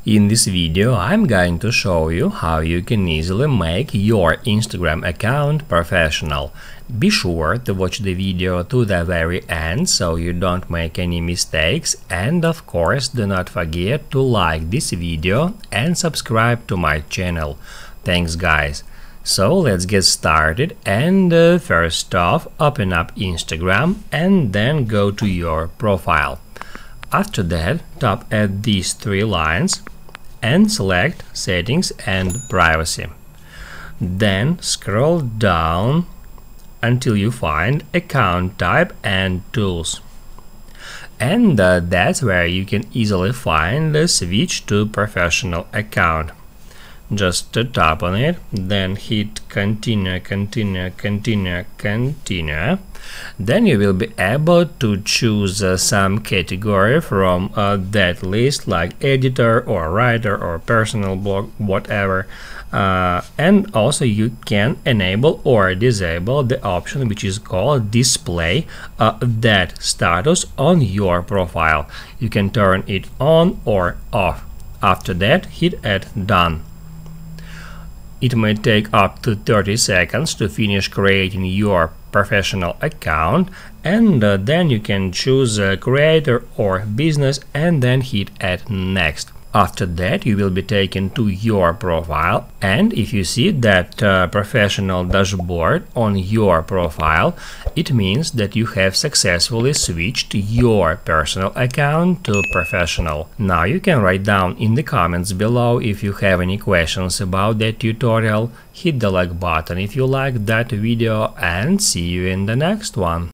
In this video, I'm going to show you how you can easily make your Instagram account professional. Be sure to watch the video to the very end so you don't make any mistakes, and of course do not forget to like this video and subscribe to my channel. Thanks guys! So let's get started, and first off open up Instagram and then go to your profile. After that, tap at these three lines and select Settings and Privacy. Then scroll down until you find Account Type and Tools. And that's where you can easily find the Switch to Professional account. Just tap on it, then hit Continue. Then you will be able to choose some category from that list, like editor or writer or personal blog, whatever. And also you can enable or disable the option which is called Display that status on your profile. You can turn it on or off. After that, hit at Done. It may take up to 30 seconds to finish creating your professional account, and then you can choose creator or business and then hit at Next. After that, you will be taken to your profile, and if you see that professional dashboard on your profile, it means that you have successfully switched your personal account to professional. Now you can write down in the comments below if you have any questions about that tutorial. Hit the like button if you like that video, and see you in the next one.